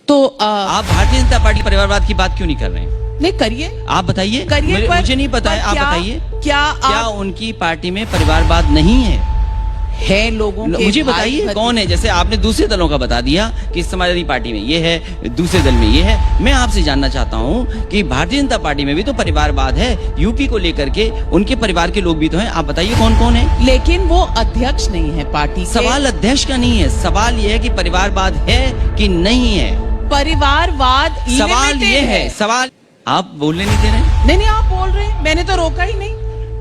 तो आप भारतीय जनता पार्टी परिवारवाद की बात क्यों नहीं कर रहे हैं? नहीं करिए, आप बताइए, करिए। मुझे नहीं पता है, आप बताइए क्या उनकी पार्टी में परिवारवाद नहीं है? लोगों के, मुझे बताइए कौन है? जैसे आपने दूसरे दलों का बता दिया कि समाजवादी पार्टी में ये है, दूसरे दल में ये है। मैं आपसे जानना चाहता हूं कि भारतीय जनता पार्टी में भी तो परिवारवाद है, यूपी को लेकर के उनके परिवार के लोग भी तो हैं। आप बताइए कौन कौन है? लेकिन वो अध्यक्ष नहीं है पार्टी के। सवाल अध्यक्ष का नहीं है, सवाल ये है कि परिवारवाद है कि नहीं है। परिवारवाद सवाल ये है, सवाल आप बोलने नहीं दे रहे। नहीं, आप बोल रहे हैं, मैंने तो रोका ही नहीं।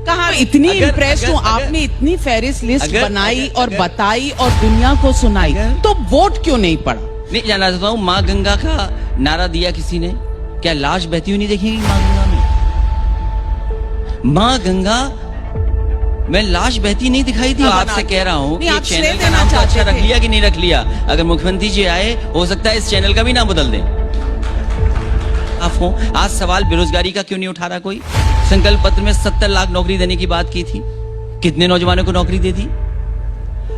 कहा इतनी इम्प्रेस्ड हूँ, आपने इतनी फेरिस लिस्ट बनाई और बताई और दुनिया को सुनाई, तो वोट क्यों नहीं पड़ा? नहीं जानना चाहता हूँ, माँ गंगा का नारा दिया किसी ने? क्या लाश बहती हुई नहीं देखेंगी माँ गंगा में? माँ गंगा में लाश बहती नहीं दिखाई दी। आपसे कह रहा हूँ कि चैनल का नाम तो अच्छा रख लिया कि नहीं रख लिया? अगर मुख्यमंत्री जी आए, हो सकता है इस चैनल का भी नाम बदल दें। आज सवाल बेरोजगारी का क्यों नहीं उठा रहा कोई? संकल्प पत्र में 70 लाख नौकरी देने की बात की थी, कितने नौजवानों को नौकरी दे दी?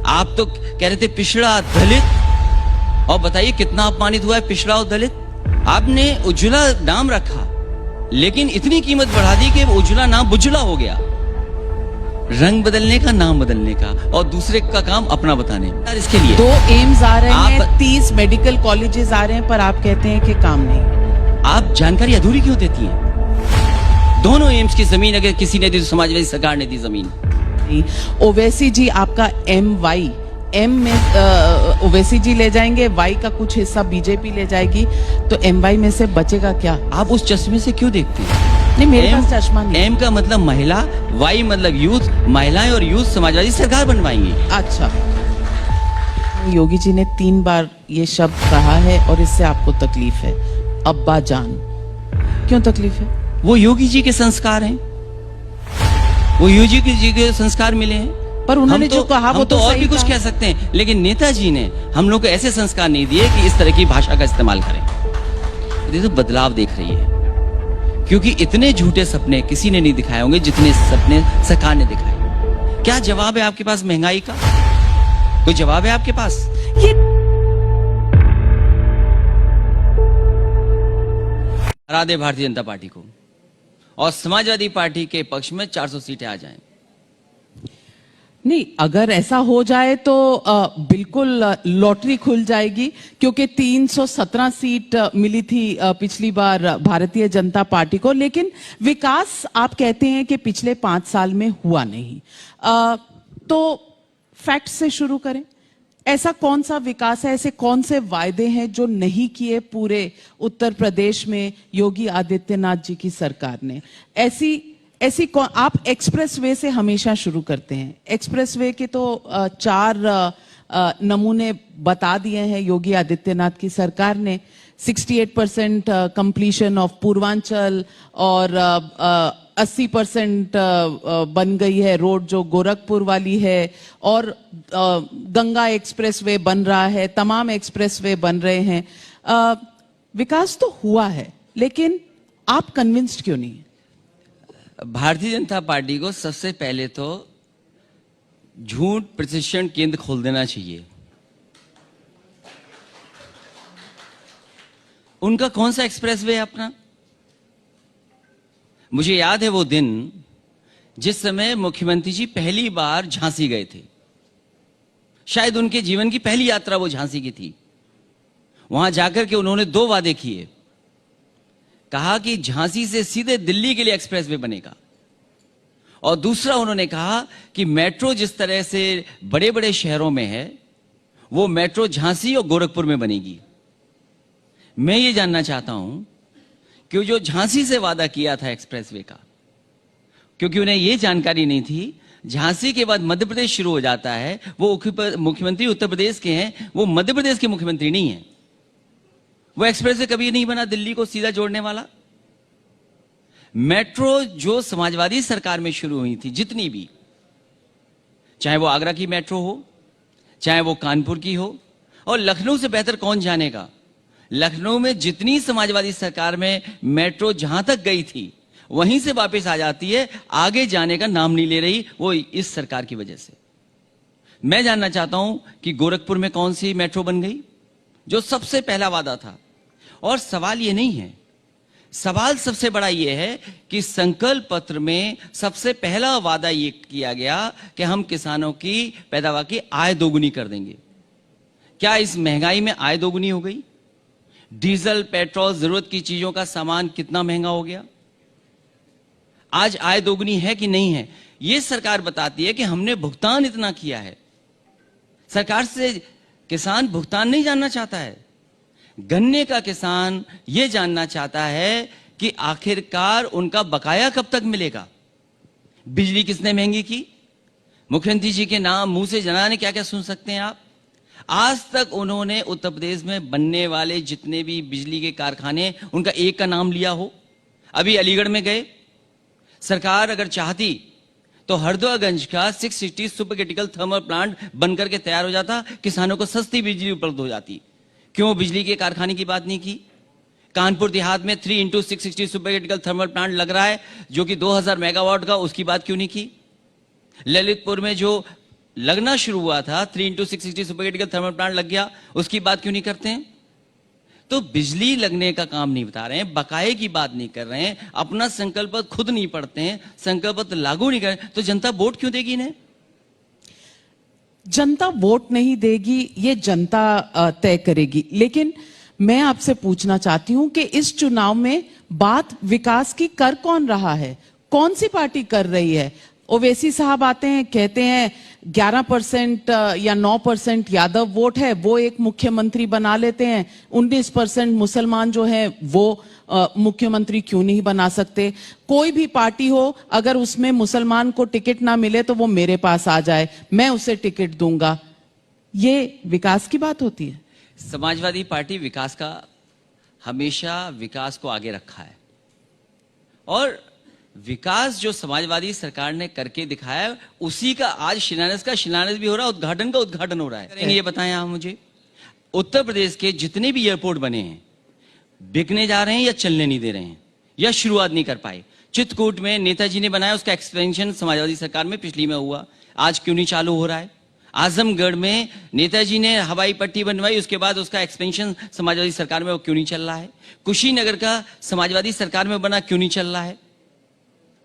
आप तो कह रहे थे पिछड़ा दलित, और बताइए कितना अपमानित हुआ है पिछड़ा और दलित। आपने उज्ज्वला नाम रखा, लेकिन इतनी कीमत बढ़ा दी कि उज्ज्वला नाम बुज्जला हो गया। रंग बदलने का, नाम बदलने का, और दूसरे का काम अपना बताने। इसके लिए 2 एम्स आ रहे हैं, 30 मेडिकल कॉलेजेस आ रहे हैं, पर आप कहते हैं कि काम नहीं। आप जानकारी अधूरी क्यों देती हैं? दोनों एम्स की जमीन अगर किसी ने दी तो समाजवादी सरकार ने दी जमीन। ओवैसी जी आपका एम में ओवैसी जी ले जाएंगे, वाई का कुछ हिस्सा बीजेपी ले जाएगी, तो MY में से बचेगा क्या? आप उस चश्मे से क्यों देखते हैं? नहीं, मेरे पास चश्मा नहीं। एम का मतलब महिला, वाई मतलब यूथ। महिलाएं और यूथ समाजवादी सरकार बनवाएंगी। अच्छा, योगी जी ने 3 बार ये शब्द कहा है और इससे आपको तकलीफ है। अब्बा जान, क्यों तकलीफ है? वो योगी जी के संस्कार हैं, वो योगी जी के संस्कार मिले हैं। पर उन्होंने जो कहा वो तो और भी कुछ कह सकते हैं, लेकिन नेताजी ने हम लोग को ऐसे संस्कार नहीं दिए कि इस तरह की भाषा का इस्तेमाल करें। ये तो बदलाव देख रही है, क्योंकि इतने झूठे सपने किसी ने नहीं दिखाए होंगे जितने सपने सरकार ने दिखाए। क्या जवाब है आपके पास महंगाई का? कोई जवाब है आपके पास? हरा दे भारतीय जनता पार्टी को और समाजवादी पार्टी के पक्ष में 400 सीटें आ जाएं। नहीं, अगर ऐसा हो जाए तो बिल्कुल लॉटरी खुल जाएगी, क्योंकि 317 सीट मिली थी पिछली बार भारतीय जनता पार्टी को। लेकिन विकास आप कहते हैं कि पिछले 5 साल में हुआ नहीं, तो फैक्ट से शुरू करें। ऐसा कौन सा विकास है, ऐसे कौन से वायदे हैं जो नहीं किए पूरे उत्तर प्रदेश में योगी आदित्यनाथ जी की सरकार ने? ऐसी आप एक्सप्रेसवे से हमेशा शुरू करते हैं। एक्सप्रेसवे के तो 4 नमूने बता दिए हैं योगी आदित्यनाथ की सरकार ने। 68% कंप्लीशन ऑफ पूर्वांचल और 80% बन गई है रोड जो गोरखपुर वाली है, और गंगा एक्सप्रेसवे बन रहा है, तमाम एक्सप्रेसवे बन रहे हैं। विकास तो हुआ है, लेकिन आप कन्विंस्ड क्यों नहीं? भारतीय जनता पार्टी को सबसे पहले तो झूठ प्रशिक्षण केंद्र खोल देना चाहिए। उनका कौन सा एक्सप्रेसवे है अपना? मुझे याद है वो दिन जिस समय मुख्यमंत्री जी पहली बार झांसी गए थे। शायद उनके जीवन की पहली यात्रा वो झांसी की थी। वहां जाकर के उन्होंने 2 वादे किए। कहा कि झांसी से सीधे दिल्ली के लिए एक्सप्रेसवे बनेगा, और दूसरा उन्होंने कहा कि मेट्रो जिस तरह से बड़े बड़े शहरों में है, वो मेट्रो झांसी और गोरखपुर में बनेगी। मैं ये जानना चाहता हूं कि जो झांसी से वादा किया था एक्सप्रेसवे का, क्योंकि उन्हें यह जानकारी नहीं थी झांसी के बाद मध्य प्रदेश शुरू हो जाता है। वो मुख्यमंत्री उत्तर प्रदेश के हैं, वो मध्य प्रदेश के मुख्यमंत्री नहीं है। वो एक्सप्रेसवे कभी नहीं बना दिल्ली को सीधा जोड़ने वाला। मेट्रो जो समाजवादी सरकार में शुरू हुई थी, जितनी भी, चाहे वो आगरा की मेट्रो हो, चाहे वो कानपुर की हो, और लखनऊ से बेहतर कौन जानेगा, लखनऊ में जितनी समाजवादी सरकार में मेट्रो जहां तक गई थी वहीं से वापस आ जाती है, आगे जाने का नाम नहीं ले रही, वो इस सरकार की वजह से। मैं जानना चाहता हूं कि गोरखपुर में कौन सी मेट्रो बन गई? जो सबसे पहला वादा था और सवाल ये नहीं है, सवाल सबसे बड़ा ये है कि संकल्प पत्र में सबसे पहला वादा ये किया गया कि हम किसानों की पैदावार की आय दोगुनी कर देंगे। क्या इस महंगाई में आय दोगुनी हो गई? डीजल, पेट्रोल, जरूरत की चीजों का सामान कितना महंगा हो गया? आज आय दोगुनी है कि नहीं है? यह सरकार बताती है कि हमने भुगतान इतना किया है। सरकार से किसान भुगतान नहीं जानना चाहता है। गन्ने का किसान यह जानना चाहता है कि आखिरकार उनका बकाया कब तक मिलेगा। बिजली किसने महंगी की? मुख्यमंत्री जी के नाम मुंह से जनाने क्या क्या सुन सकते हैं आप। आज तक उन्होंने उत्तर प्रदेश में बनने वाले जितने भी बिजली के कारखाने, उनका एक का नाम लिया हो? अभी अलीगढ़ में गए, सरकार अगर चाहती तो हरदोईगंज का 660 सुपर क्रिटिकल थर्मल प्लांट बनकर के तैयार हो जाता, किसानों को सस्ती बिजली उपलब्ध हो जाती। क्यों बिजली के कारखाने की बात नहीं की? कानपुर देहात में 3x660 super critical thermal plant लग रहा है जो कि 2000 मेगावाट का, उसकी बात क्यों नहीं की? ललितपुर में जो लगना शुरू हुआ था 3x660 super critical thermal plant लग गया, उसकी बात क्यों नहीं करते हैं? तो बिजली लगने का काम नहीं बता रहे हैं, बकाये की बात नहीं कर रहे हैं, अपना संकल्प पत्र खुद नहीं पढ़ते हैं, संकल्प पत्र लागू नहीं कर रहे, तो जनता वोट क्यों देगी इन्हें? जनता वोट नहीं देगी, ये जनता तय करेगी। लेकिन मैं आपसे पूछना चाहती हूं कि इस चुनाव में बात विकास की कर कौन रहा है? कौन सी पार्टी कर रही है? ओवैसी साहब आते हैं, कहते हैं 11% या 9% यादव वोट है, वो एक मुख्यमंत्री बना लेते हैं। 19% मुसलमान जो है वो मुख्यमंत्री क्यों नहीं बना सकते? कोई भी पार्टी हो, अगर उसमें मुसलमान को टिकट ना मिले तो वो मेरे पास आ जाए, मैं उसे टिकट दूंगा। ये विकास की बात होती है? समाजवादी पार्टी विकास का, हमेशा विकास को आगे रखा है, और विकास जो समाजवादी सरकार ने करके दिखाया उसी का आज शिलान्यास भी हो रहा है, उद्घाटन का उद्घाटन हो रहा है। ये बताएं आप मुझे, उत्तर प्रदेश के जितने भी एयरपोर्ट बने हैं बिकने जा रहे हैं या चलने नहीं दे रहे हैं, या शुरुआत नहीं कर पाए? चित्रकूट में नेताजी ने बनाया, उसका एक्सपेंशन समाजवादी सरकार में पिछली में हुआ, आज क्यों नहीं चालू हो रहा है? आजमगढ़ में नेताजी ने हवाई पट्टी बनवाई, उसके बाद उसका एक्सपेंशन समाजवादी सरकार में, वो क्यों नहीं चल रहा है? कुशीनगर का समाजवादी सरकार में बना, क्यों नहीं चल रहा है?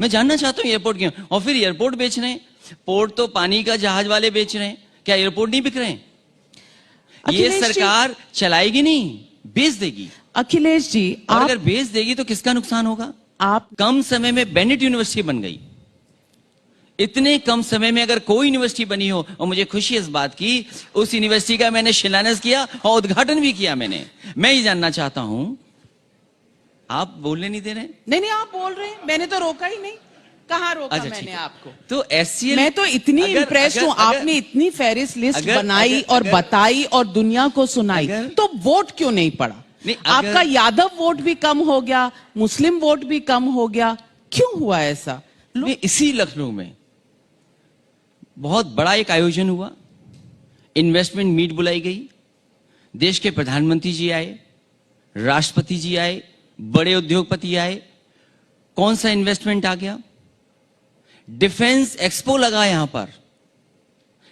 मैं जानना चाहता हूं एयरपोर्ट क्यों। और फिर एयरपोर्ट बेच रहे हैं, पोर्ट तो पानी का जहाज वाले बेच रहे हैं, क्या एयरपोर्ट नहीं बिक रहे हैं? ये सरकार चलाएगी नहीं, बेच देगी। अखिलेश जी, और अगर बेच देगी तो किसका नुकसान होगा? आप कम समय में बेनेट यूनिवर्सिटी बन गई। इतने कम समय में अगर कोई यूनिवर्सिटी बनी हो, और मुझे खुशी है इस बात की, उस यूनिवर्सिटी का मैंने शिलान्यास किया और उद्घाटन भी किया मैंने। मैं ये जानना चाहता हूं, आप बोलने नहीं दे रहे? नहीं, आप बोल रहे हैं, मैंने तो रोका ही नहीं। कहाँ रोका? अच्छा, मैंने आपको? तो SCL, मैं तो इतनी इम्प्रेस हूँ, आपने इतनी फेरिस लिस्ट बनाई और बताई और दुनिया को सुनाई, तो वोट क्यों नहीं पड़ा? आपका यादव वोट भी कम हो गया, मुस्लिम वोट भी कम हो गया, क्यों हुआ ऐसा? इसी लखनऊ में बहुत बड़ा एक आयोजन हुआ, इन्वेस्टमेंट मीट बुलाई गई, देश के प्रधानमंत्री जी आए, राष्ट्रपति जी आए, बड़े उद्योगपति आए। कौन सा इन्वेस्टमेंट आ गया? डिफेंस एक्सपो लगा यहां पर,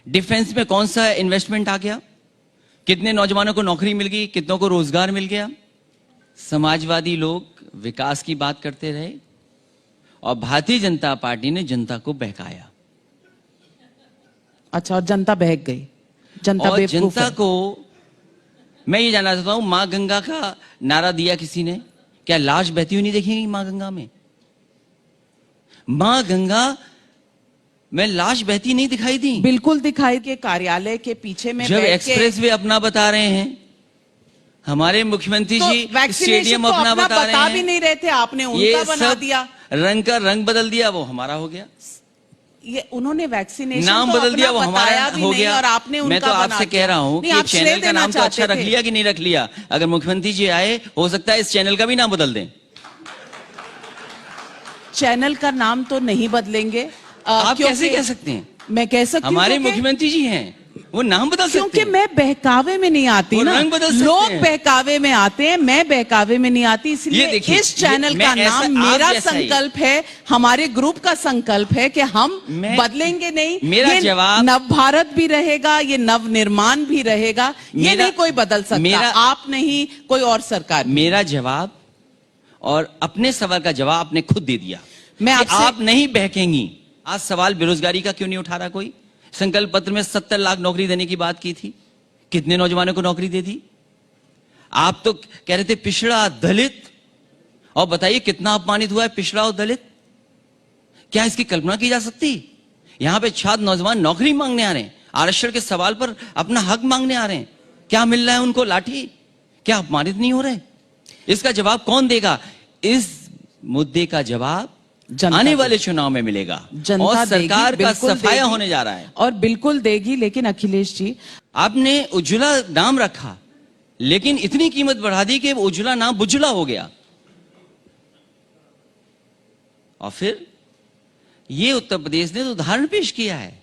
डिफेंस में कौन सा इन्वेस्टमेंट आ गया? कितने नौजवानों को नौकरी मिल गई, कितनों को रोजगार मिल गया? समाजवादी लोग विकास की बात करते रहे और भारतीय जनता पार्टी ने जनता को बहकाया। अच्छा, और जनता बहक गई, जनता और बेवकूफ जनता है। को मैं ये जानना चाहता हूं, मां गंगा का नारा दिया किसी ने, क्या लाश बहती हुई नहीं देखेंगी मां गंगा में? मां गंगा में लाश बहती नहीं दिखाई दी? बिल्कुल दिखाई के कार्यालय के पीछे में जब एक्सप्रेस वे अपना बता रहे हैं, हमारे मुख्यमंत्री जी स्टेडियम अपना बता रहे हैं, भी नहीं रहे थे, आपने उनका बना दिया। रंग का रंग बदल दिया, वो हमारा हो गया। ये उन्होंने वैक्सीनेशन नाम बदल दिया, वो हमारा हो गया। और आपने उनका मैं तो आपसे कह रहा हूं कि चैनल का नाम तो अच्छा रख लिया कि नहीं रख लिया? अगर मुख्यमंत्री जी आए, हो सकता है इस चैनल का भी नाम बदल दें। चैनल का नाम तो नहीं बदलेंगे। आप कैसे कह सकते हैं? मैं कह सकती हूं हमारे मुख्यमंत्री जी हैं। वो नाम बदल सकते क्योंकि हैं। मैं बहकावे में नहीं आती वो ना, रंग बदल सकते लोग हैं। बहकावे में आते हैं, मैं बहकावे में नहीं आती। ये इसलिए देखिए, इस चैनल मैं का ऐसा- नाम आप मेरा जैसा ही- संकल्प है, हमारे ग्रुप का संकल्प है कि हम बदलेंगे नहीं। मेरा ये जवाब- नव भारत भी रहेगा, ये नव निर्माण भी रहेगा, ये मेरा- नहीं कोई बदल सकता, आप नहीं, कोई और सरकार नहीं। मेरा जवाब और अपने सवाल का जवाब आपने खुद दे दिया। मैं कि आपसे- आप नहीं बहकेंगी। आज सवाल बेरोजगारी का क्यों नहीं उठा रहा कोई? संकल्प पत्र में 70 लाख नौकरी देने की बात की थी, कितने नौजवानों को नौकरी दे दी? आप तो कह रहे थे पिछड़ा दलित, और बताइए कितना अपमानित हुआ है पिछड़ा और दलित। क्या इसकी कल्पना की जा सकती? यहां पे छात्र नौजवान नौकरी मांगने आ रहे हैं, आरक्षण के सवाल पर अपना हक मांगने आ रहे हैं। क्या मिल रहा है उनको? लाठी। क्या अपमानित नहीं हो रहे? इसका जवाब कौन देगा? इस मुद्दे का जवाब आने वाले चुनाव में मिलेगा। जनता और देगी, सरकार का बिल्कुल सफाया देगी, होने जा रहा है। और बिल्कुल देगी। लेकिन अखिलेश जी, आपने उज्ज्वला नाम रखा, लेकिन इतनी कीमत बढ़ा दी कि उज्ज्वला नाम बुज्जला हो गया। और फिर ये उत्तर प्रदेश ने तो उदाहरण पेश किया है,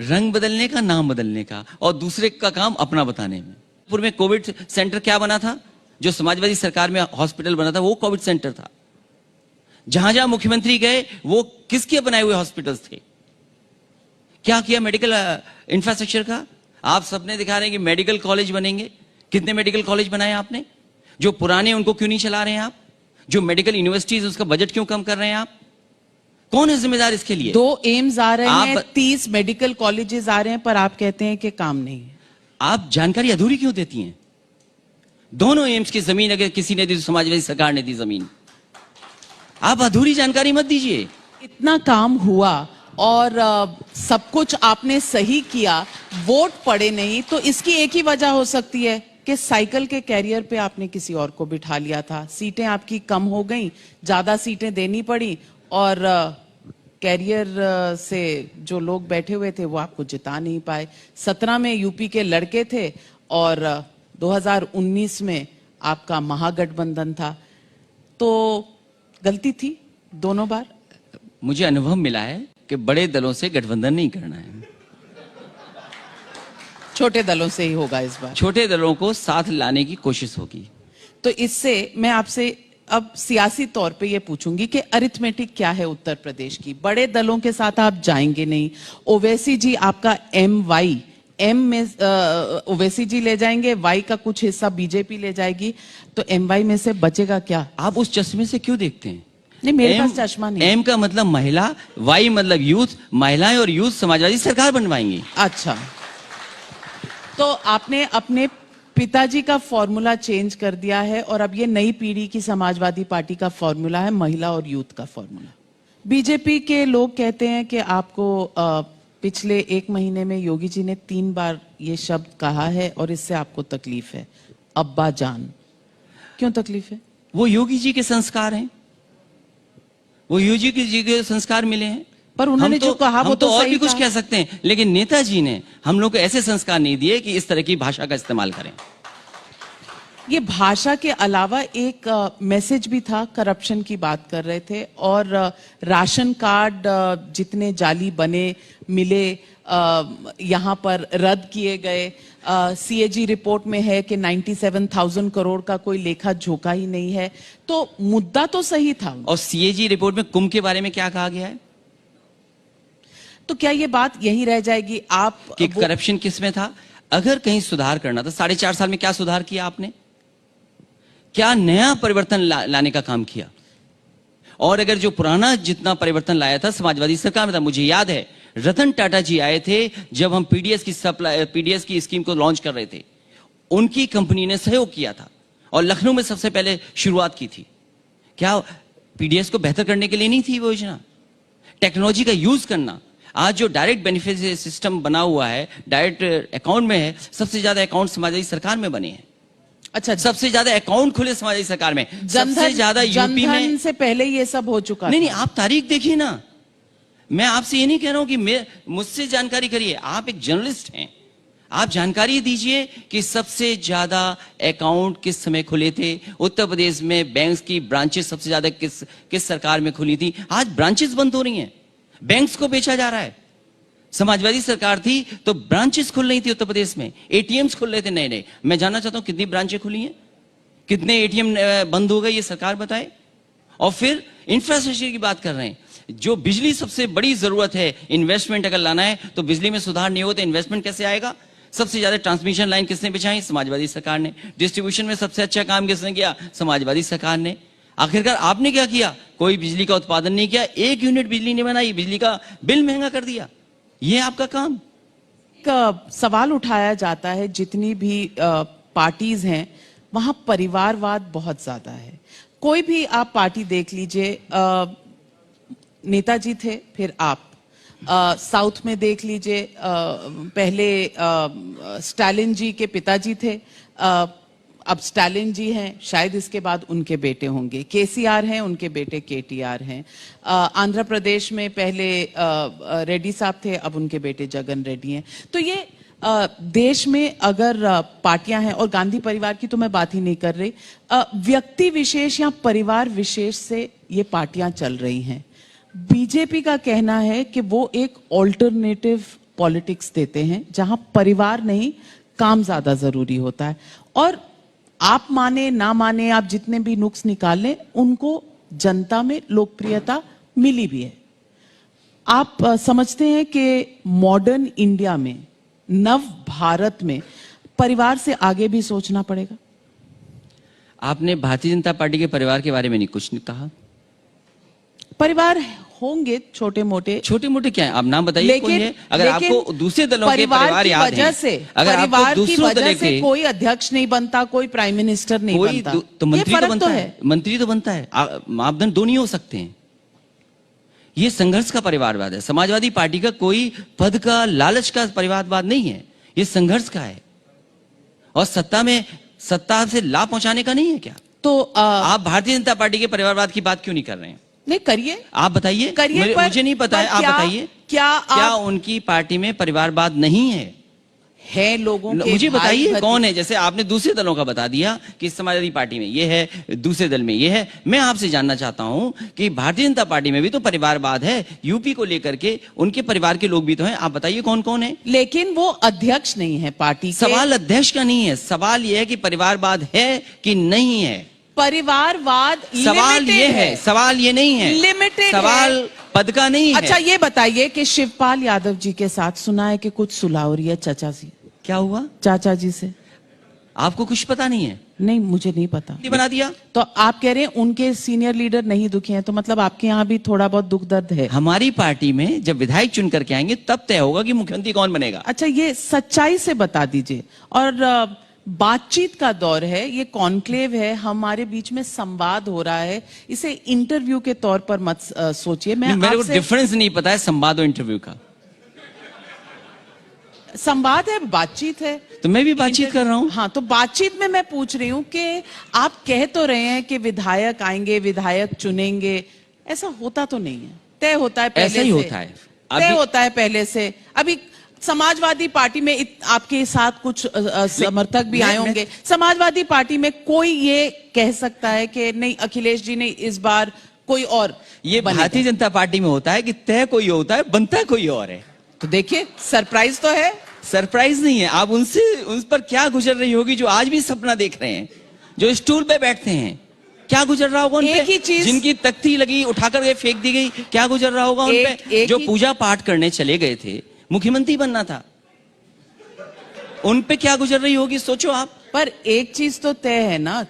रंग बदलने का, नाम बदलने का, और दूसरे का काम अपना बताने में। पूर्व में कोविड सेंटर क्या बना था? जो समाजवादी सरकार में हॉस्पिटल बना था वो कोविड सेंटर था। जहां जहां मुख्यमंत्री गए वो किसके बनाए हुए हॉस्पिटल्स थे? क्या किया मेडिकल इंफ्रास्ट्रक्चर का? आप सबने दिखा रहे हैं कि मेडिकल कॉलेज बनेंगे। कितने मेडिकल कॉलेज बनाए आपने? जो पुराने उनको क्यों नहीं चला रहे हैं आप? जो मेडिकल यूनिवर्सिटीज उसका बजट क्यों कम कर रहे हैं आप? कौन है जिम्मेदार इसके लिए? 2 एम्स आ रहे हैं, आप- 30 मेडिकल कॉलेजेस आ रहे हैं, पर आप कहते हैं कि काम नहीं है। आप जानकारी अधूरी क्यों देती हैं? दोनों एम्स की जमीन अगर किसी ने दी तो समाजवादी सरकार ने दी जमीन। आप अधूरी जानकारी मत दीजिए। इतना काम हुआ और सब कुछ आपने सही किया, वोट पड़े नहीं, तो इसकी एक ही वजह हो सकती है कि साइकिल के कैरियर पे आपने किसी और को बिठा लिया था, सीटें आपकी कम हो गई, ज्यादा सीटें देनी पड़ी, और कैरियर से जो लोग बैठे हुए थे वो आपको जिता नहीं पाए। 17 में यूपी के लड़के थे और 2019 में आपका महागठबंधन था, तो गलती थी दोनों बार। मुझे अनुभव मिला है कि बड़े दलों से गठबंधन नहीं करना है, छोटे दलों से ही होगा इस बार। छोटे दलों को साथ लाने की कोशिश होगी। तो इससे मैं आपसे अब सियासी तौर पे ये पूछूंगी कि अरिथमेटिक क्या है उत्तर प्रदेश की? बड़े दलों के साथ आप जाएंगे नहीं। ओवैसी जी आपका MY, एम में ओवैसी जी ले जाएंगे, वाई का कुछ हिस्सा बीजेपी ले जाएगी, तो MY में से बचेगा क्या? आप उस चश्मे से क्यों देखते हैं? नहीं, मेरे पास चश्मा नहीं। एम का मतलब महिला, वाई मतलब यूथ। महिलाएं और यूथ समाजवादी सरकार बनवाएंगी। अच्छा, तो आपने अपने पिताजी का फॉर्मूला चेंज कर दिया है और अब ये नई पीढ़ी की समाजवादी पार्टी का फॉर्मूला है, महिला और यूथ का फॉर्मूला। बीजेपी के लोग कहते हैं कि आपको पिछले 1 महीने में योगी जी ने 3 बार ये शब्द कहा है और इससे आपको तकलीफ है। अब्बा जान, क्यों तकलीफ है? वो योगी जी के संस्कार हैं, वो योगी जी के संस्कार मिले हैं। पर उन्होंने जो कहा वो तो और सही भी कुछ कहा। कह सकते हैं, लेकिन नेताजी ने हम लोग को ऐसे संस्कार नहीं दिए कि इस तरह की भाषा का इस्तेमाल करें। ये भाषा के अलावा एक मैसेज भी था, करप्शन की बात कर रहे थे, और राशन कार्ड जितने जाली बने मिले यहाँ पर रद्द किए गए। CAG रिपोर्ट में है कि 97,000 करोड़ का कोई लेखा जोखा ही नहीं है, तो मुद्दा तो सही था। और CAG रिपोर्ट में कुंभ के बारे में क्या कहा गया है? तो क्या ये बात यही रह जाएगी? आप कि करप्शन किस में था? अगर कहीं सुधार करना था, 4.5 साल में क्या सुधार किया आपने? क्या नया परिवर्तन लाने का काम किया? और अगर जो पुराना जितना परिवर्तन लाया था समाजवादी सरकार में था, मुझे याद है रतन टाटा जी आए थे जब हम पीडीएस की स्कीम को लॉन्च कर रहे थे, उनकी कंपनी ने सहयोग किया था और लखनऊ में सबसे पहले शुरुआत की थी। क्या पीडीएस को बेहतर करने के लिए नहीं थी वो योजना? टेक्नोलॉजी का यूज करना। आज जो डायरेक्ट बेनिफिट सिस्टम बना हुआ है, डायरेक्ट अकाउंट में है, सबसे ज्यादा अकाउंट समाजवादी सरकार में बने हैं। अच्छा, सबसे ज्यादा अकाउंट खुले समाजवादी सरकार में, सबसे ज्यादा यूपी में। जनधन से पहले ये सब हो चुका नहीं था। नहीं, आप तारीख देखिए ना। मैं आपसे ये नहीं कह रहा हूं कि मुझसे जानकारी करिए, आप एक जर्नलिस्ट हैं, आप जानकारी दीजिए कि सबसे ज्यादा अकाउंट किस समय खुले थे उत्तर प्रदेश में। बैंक्स की ब्रांचेस सबसे ज्यादा किस सरकार में खुली थी? आज ब्रांचेस बंद हो रही हैं, बैंक्स को बेचा जा रहा है। समाजवादी सरकार थी तो ब्रांचेस खुल रही थी उत्तर प्रदेश में, एटीएम्स खुल रहे थे नए नए। मैं जानना चाहता हूं कितनी ब्रांचें खुली हैं, कितने एटीएम बंद हो गए, ये सरकार बताए। और फिर इंफ्रास्ट्रक्चर की बात कर रहे हैं, जो बिजली सबसे बड़ी जरूरत है, इन्वेस्टमेंट अगर लाना है तो बिजली में सुधार नहीं हो तो इन्वेस्टमेंट कैसे आएगा? सबसे ज्यादा ट्रांसमिशन लाइन किसने बिछाई? समाजवादी सरकार ने। डिस्ट्रीब्यूशन में सबसे अच्छा काम किसने किया? समाजवादी सरकार ने। आखिरकार आपने क्या किया? कोई बिजली का उत्पादन नहीं किया, 1 यूनिट बिजली नहीं बनाई, बिजली का बिल महंगा कर दिया। ये आपका काम। एक सवाल उठाया जाता है, जितनी भी पार्टीज हैं वहां परिवारवाद बहुत ज्यादा है। कोई भी आप पार्टी देख लीजिए, नेताजी थे, फिर आप साउथ में देख लीजिए, पहले स्टालिन जी के पिताजी थे, अब स्टालिन जी हैं, शायद इसके बाद उनके बेटे होंगे। केसीआर हैं, उनके बेटे केटीआर हैं। आंध्र प्रदेश में पहले रेड्डी साहब थे, अब उनके बेटे जगन रेड्डी हैं। तो ये देश में अगर पार्टियां हैं, और गांधी परिवार की तो मैं बात ही नहीं कर रही, व्यक्ति विशेष या परिवार विशेष से ये पार्टियां चल रही हैं। बीजेपी का कहना है कि वो एक ऑल्टरनेटिव पॉलिटिक्स देते हैं जहां परिवार नहीं, काम ज्यादा जरूरी होता है। और आप माने ना माने, आप जितने भी नुक्स निकाल लें, उनको जनता में लोकप्रियता मिली भी है। आप समझते हैं कि मॉडर्न इंडिया में, नव भारत में परिवार से आगे भी सोचना पड़ेगा? आपने भारतीय जनता पार्टी के परिवार के बारे में नहीं कुछ नहीं कहा। परिवार होंगे छोटे मोटे। छोटे मोटे क्या है? आप नाम बताइए कौन है? अगर आपको दूसरे दलों के परिवार याद है, अगर परिवार की वजह से कोई अध्यक्ष नहीं बनता, कोई प्राइम मिनिस्टर नहीं बनता, तो मंत्री तो बनता है, मंत्री तो बनता है। मापदंड दो नहीं हो सकते हैं। ये संघर्ष का परिवारवाद है। समाजवादी पार्टी का कोई पद का, लालच का परिवारवाद नहीं है, ये संघर्ष का है। और सत्ता से लाभ पहुंचाने का नहीं है क्या? तो आप भारतीय जनता पार्टी के परिवारवाद की बात क्यों नहीं कर रहे हैं? नहीं, करिए, आप बताइए। मुझे नहीं पता है, आप बताइए। क्या उनकी पार्टी में परिवारवाद नहीं है लोगों के? मुझे बताइए कौन है? जैसे आपने दूसरे दलों का बता दिया कि समाजवादी पार्टी में ये है, दूसरे दल में ये है। मैं आपसे जानना चाहता हूं कि भारतीय जनता पार्टी में भी तो परिवारवाद है, यूपी को लेकर के उनके परिवार के लोग भी तो हैं। आप बताइए कौन कौन है? लेकिन वो अध्यक्ष नहीं है पार्टी के। सवाल अध्यक्ष का नहीं है, सवाल ये है कि परिवारवाद है कि नहीं है। परिवारवाद सवाल ये है, सवाल ये नहीं है, लिमिटेड सवाल पद का नहीं है। अच्छा, ये बताइए कि शिवपाल यादव जी के साथ सुना है कि कुछ सुलह हो रही है चाचा जी। क्या हुआ चाचा जी से? आपको कुछ पता नहीं है? नहीं, मुझे नहीं पता। बना दिया तो आप कह रहे हैं उनके सीनियर लीडर नहीं दुखी हैं, तो मतलब आपके यहाँ भी थोड़ा बहुत दुख दर्द है। हमारी पार्टी में जब विधायक चुन करके आएंगे तब तय होगा कि मुख्यमंत्री कौन बनेगा। अच्छा, ये सच्चाई से बता दीजिए। और बातचीत का दौर है, ये कॉन्क्लेव है, हमारे बीच में संवाद हो रहा है, इसे इंटरव्यू के तौर पर मत सोचिए। मेरे को डिफरेंस नहीं पता है संवाद और इंटरव्यू का। संवाद है, बातचीत है। तो मैं भी बातचीत कर रहा हूँ। हाँ, तो बातचीत में मैं पूछ रही हूँ कि आप कह तो रहे हैं कि विधायक आएंगे, विधायक चुनेंगे, ऐसा होता तो नहीं है। तय होता है पहले से, ऐसा ही होता है, तय होता है पहले से। अभी समाजवादी पार्टी में आपके साथ कुछ समर्थक भी आए होंगे। समाजवादी पार्टी में कोई ये कह सकता है कि नहीं, अखिलेश जी ने इस बार कोई और? ये भारतीय जनता पार्टी में होता है कि तय कोई होता है, बनता है कोई और है। तो देखिए, सरप्राइज तो है। सरप्राइज नहीं है। आप उस पर क्या गुजर रही होगी जो आज भी सपना देख रहे हैं, जो स्टूल पे बैठते हैं? क्या गुजर रहा होगा उनपे? एक ही चीज, जिनकी तख्ती लगी उठाकर के फेंक दी गई, क्या गुजर रहा होगा उनपे? जो पूजा पाठ करने चले गए थे, मुख्यमंत्री बनना था, उन पे क्या गुजर रही होगी, सोचो आप। पर एक चीज तो तय है ना,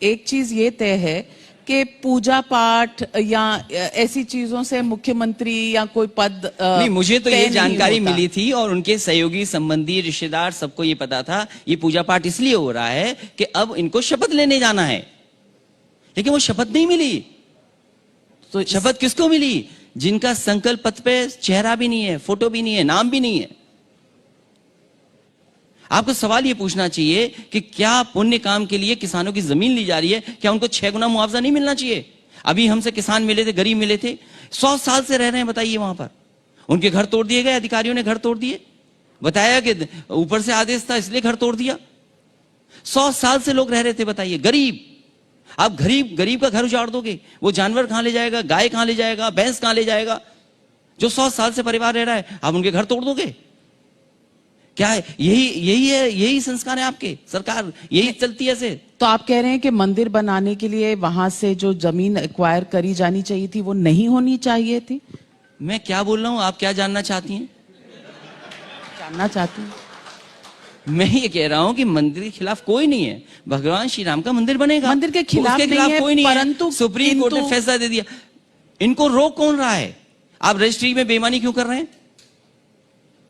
एक चीज ये तय है कि पूजा पाठ या ऐसी चीजों से मुख्यमंत्री या कोई पद नहीं। मुझे तो ये जानकारी मिली थी और उनके सहयोगी, संबंधी, रिश्तेदार सबको ये पता था ये पूजा पाठ इसलिए हो रहा है कि अब इनको शपथ लेने जाना है। लेकिन वो शपथ नहीं मिली। तो शपथ किसको मिली? जिनका संकल्प पत्र पे चेहरा भी नहीं है, फोटो भी नहीं है, नाम भी नहीं है। आपको सवाल यह पूछना चाहिए कि क्या पुण्य काम के लिए किसानों की जमीन ली जा रही है, क्या उनको 6 गुना मुआवजा नहीं मिलना चाहिए? अभी हमसे किसान मिले थे, गरीब मिले थे, 100 साल से रह रहे हैं, बताइए वहां पर। उनके घर तोड़ दिए गए, अधिकारियों ने घर तोड़ दिए, बताया कि ऊपर से आदेश था इसलिए घर तोड़ दिया। 100 साल से लोग रह रहे थे, बताइए, गरीब। आप गरीब का घर उजाड़ दोगे, वो जानवर कहां ले जाएगा? गाय कहां ले जाएगा? भैंस कहां ले जाएगा? जो 100 साल से परिवार रह रहा है, आप उनके घर तोड़ दोगे? क्या है? यही संस्कार है आपके? सरकार यही चलती है ऐसे? तो आप कह रहे हैं कि मंदिर बनाने के लिए वहां से जो जमीन एक्वायर करी जानी चाहिए थी वो नहीं होनी चाहिए थी? मैं क्या बोल रहा हूं, आप क्या जानना चाहती हैं? जानना चाहती हूँ। मैं ये कह रहा हूं कि मंदिर के खिलाफ कोई नहीं है। भगवान श्री राम का मंदिर बनेगा, मंदिर के खिलाफ उसके नहीं है, कोई नहीं परंतु है। सुप्रीम कोर्ट ने फैसला दे दिया। इनको रोक कौन रहा है? आप रजिस्ट्री में बेईमानी क्यों कर रहे हैं?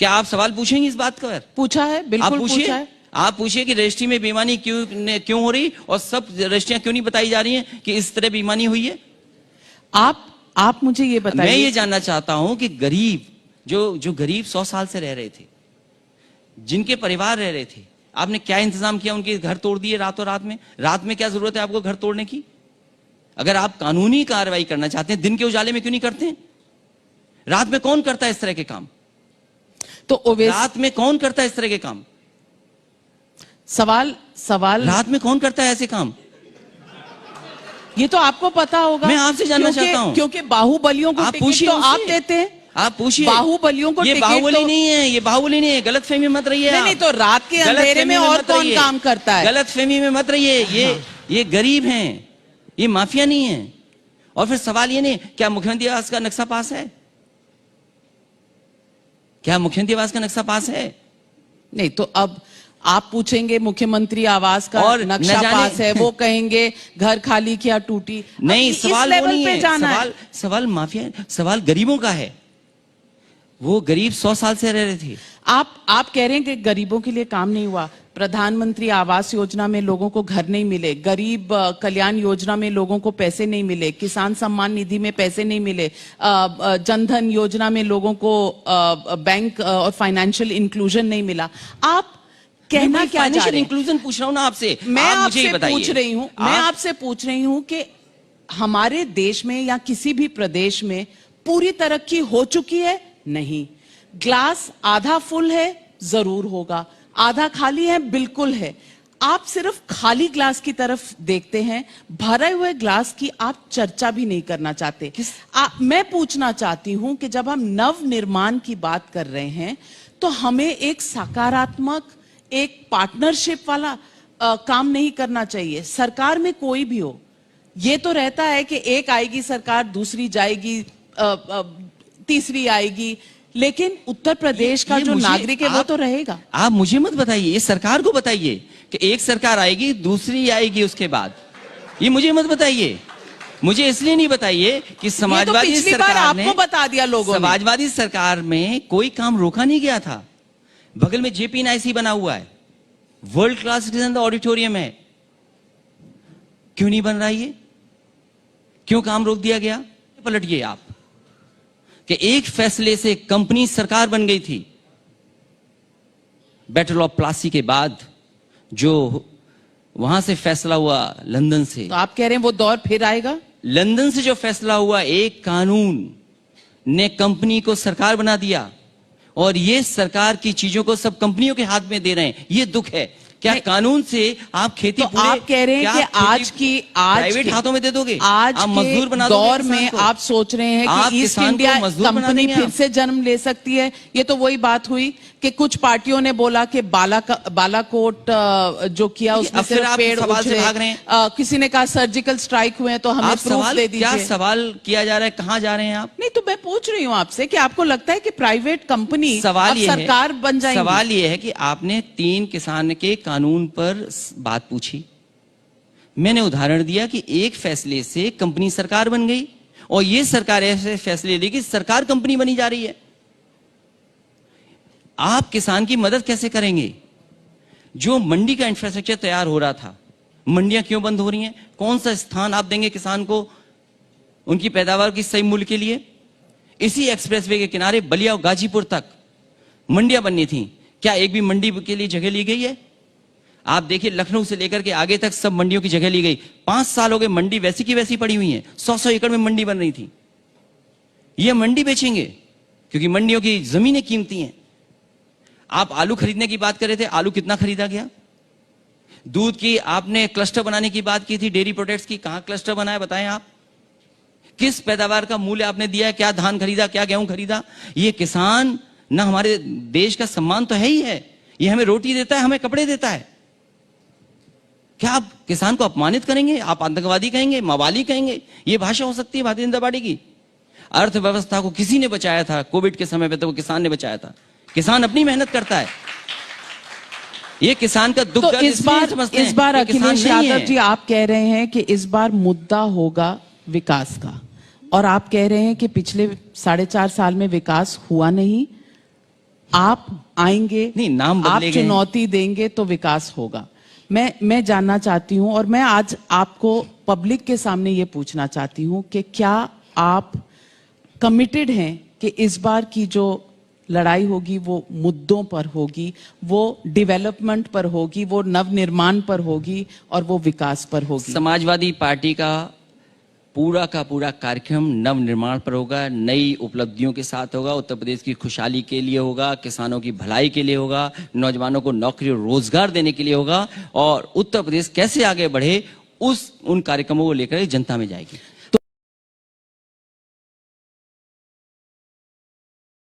क्या आप सवाल पूछेंगे इस बात का? पूछा है, बिल्कुल पूछा है। आप पूछिए कि रजिस्ट्री में बेईमानी क्यों हो रही, और सब रजिस्ट्रियां क्यों नहीं बताई जा रही हैं कि इस तरह बेईमानी हुई है? आप मुझे ये बताइए। मैं ये जानना चाहता हूं कि गरीब जो गरीब 100 साल से रह रहे थे, जिनके परिवार रह रहे थे, आपने क्या इंतजाम किया? उनके घर तोड़ दिए रातों रात में। रात में क्या जरूरत है आपको घर तोड़ने की? अगर आप कानूनी कार्रवाई करना चाहते हैं, दिन के उजाले में क्यों नहीं करते? रात में कौन करता है इस तरह के काम? तो रात में कौन करता है इस तरह के काम? सवाल रात में कौन करता है ऐसे काम? ये तो आपको पता होगा। मैं आपसे जानना चाहता हूं, क्योंकि बाहुबलियों को टिकट तो आप देते हैं। आप पूछिए। बाहुबलियों को ये टिकट बाहुबली नहीं है, ये बाहुबली नहीं है। गलतफहमी मत रहिए। नहीं, तो रात के अंधेरे में और कौन काम करता है? गलतफहमी में मत रहिए। ये गरीब हैं, ये माफिया नहीं है। और फिर सवाल ये नहीं, क्या मुख्यमंत्री आवास का नक्शा पास है? क्या मुख्यमंत्री आवास का नक्शा पास है? नहीं, तो अब आप पूछेंगे मुख्यमंत्री आवास का और नक्शा पास है, वो कहेंगे घर खाली किया टूटी। नहीं, सवाल वो नहीं है। सवाल माफिया, सवाल गरीबों का है। वो गरीब 100 साल से रह रहे थे। आप कह रहे हैं कि गरीबों के लिए काम नहीं हुआ। प्रधानमंत्री आवास योजना में लोगों को घर नहीं मिले, गरीब कल्याण योजना में लोगों को पैसे नहीं मिले, किसान सम्मान निधि में पैसे नहीं मिले, जनधन योजना में लोगों को बैंक और फाइनेंशियल इंक्लूजन नहीं मिला। आप कहना क्या चाह रहे हैं? इंक्लूजन पूछ रहा हूं ना आपसे। मैं आपसे पूछ रही हूं कि हमारे देश में या किसी भी प्रदेश में पूरी तरक्की हो चुकी है? नहीं। ग्लास आधा फुल है, जरूर होगा। आधा खाली है, बिल्कुल है। आप सिर्फ खाली ग्लास की तरफ देखते हैं, भरे हुए ग्लास की आप चर्चा भी नहीं करना चाहते। मैं पूछना चाहती हूं कि जब हम नव निर्माण की बात कर रहे हैं तो हमें एक सकारात्मक, एक पार्टनरशिप वाला काम नहीं करना चाहिए। सरकार में कोई भी हो, ये तो रहता है कि एक आएगी सरकार, दूसरी जाएगी, तीसरी आएगी, लेकिन उत्तर प्रदेश का जो नागरिक है वो तो रहेगा। आप मुझे मत बताइए, ये सरकार को बताइए कि एक सरकार आएगी, दूसरी आएगी उसके बाद। ये मुझे मत बताइए। मुझे इसलिए नहीं बताइए कि समाजवादी सरकार ने, आपको बता दिया लोगों ने। समाजवादी सरकार में कोई काम रोका नहीं गया था। बगल में JPNIC बना हुआ है, वर्ल्ड क्लास सिटीजन ऑडिटोरियम है। क्यों नहीं बन रहा ये? क्यों काम रोक दिया गया? पलटिए आप कि एक फैसले से कंपनी सरकार बन गई थी। बैटल ऑफ प्लासी के बाद जो वहां से फैसला हुआ लंदन से, तो आप कह रहे हैं वो दौर फिर आएगा? लंदन से जो फैसला हुआ, एक कानून ने कंपनी को सरकार बना दिया और ये सरकार की चीजों को सब कंपनियों के हाथ में दे रहे हैं। ये दुख है। क्या कानून से आप खेती तो आप कह रहे हैं कि आज प्राइवेट हाथों में दे दोगे? आज आप मजदूर बना दौर में आप सोच रहे हैं कि ईस्ट इंडिया कंपनी फिर से जन्म ले सकती है? ये तो वही बात हुई कि कुछ पार्टियों ने बोला कि बालाकोट जो किया उसमें सिर्फ पेड़ उछले, किसी ने कहा सर्जिकल स्ट्राइक हुए तो हमें प्रूफ दे दीजिए। क्या सवाल किया जा रहा है? कहां जा रहे हैं आप? नहीं, तो मैं पूछ रही हूँ आपसे कि आपको लगता है कि प्राइवेट कंपनी सरकार बन जाएगी? सवाल ये है कि आपने 3 किसान के कानून पर बात पूछी, मैंने उदाहरण दिया कि एक फैसले से कंपनी सरकार बन गई और ये सरकार ऐसे फैसले ली कि सरकार कंपनी बनी जा रही है। आप किसान की मदद कैसे करेंगे? जो मंडी का इंफ्रास्ट्रक्चर तैयार हो रहा था, मंडियां क्यों बंद हो रही हैं? कौन सा स्थान आप देंगे किसान को उनकी पैदावार की सही मूल्य के लिए? इसी एक्सप्रेसवे के किनारे बलिया और गाजीपुर तक मंडियां बननी थी। क्या एक भी मंडी के लिए जगह ली गई है? आप देखिए, लखनऊ से लेकर के आगे तक सब मंडियों की जगह ली गई। 5 साल हो गए, मंडी वैसी की वैसी पड़ी हुई है। 100 एकड़ में मंडी बन रही थी। ये मंडी बेचेंगे क्योंकि मंडियों की जमीनें कीमती हैं। आप आलू खरीदने की बात कर रहे थे, आलू कितना खरीदा गया? दूध की आपने क्लस्टर बनाने की बात की थी, डेयरी प्रोडक्ट्स की, कहां क्लस्टर बनाए बताएं आप? किस पैदावार का मूल्य आपने दिया है, क्या धान खरीदा, क्या गेहूं खरीदा। ये किसान ना हमारे देश का सम्मान तो है ही है, ये हमें रोटी देता है, हमें कपड़े देता है। क्या आप किसान को अपमानित करेंगे, आप आतंकवादी कहेंगे, मवाली कहेंगे? ये भाषा हो सकती है भारतीय जनता पार्टी की? अर्थव्यवस्था को किसी ने बचाया था कोविड के समय पे, तो वो किसान ने बचाया था। किसान अपनी मेहनत करता है। ये किसान का दुख तो दर्द इस बार समझते हैं कि अखिलेश किसान नहीं यादव है। जी आप कह रहे हैं कि इस बार मुद्दा होगा विकास का, और आप कह रहे हैं कि पिछले 4.5 साल में विकास हुआ नहीं। आप आएंगे, नहीं, नाम आप बदले गए। चुनौती देंगे तो विकास होगा। मैं जानना चाहती हूं, और मैं आज आपको पब्लिक के सामने ये पूछना चाहती हूं कि क्या आप कमिटेड हैं कि इस बार की जो लड़ाई होगी वो मुद्दों पर होगी, वो डेवलपमेंट पर होगी, वो नवनिर्माण पर होगी, और वो विकास पर होगी? समाजवादी पार्टी का पूरा कार्यक्रम नवनिर्माण पर होगा, नई उपलब्धियों के साथ होगा, उत्तर प्रदेश की खुशहाली के लिए होगा, किसानों की भलाई के लिए होगा, नौजवानों को नौकरी और रोजगार देने के लिए होगा, और उत्तर प्रदेश कैसे आगे बढ़े उन कार्यक्रमों को लेकर जनता में जाएगी।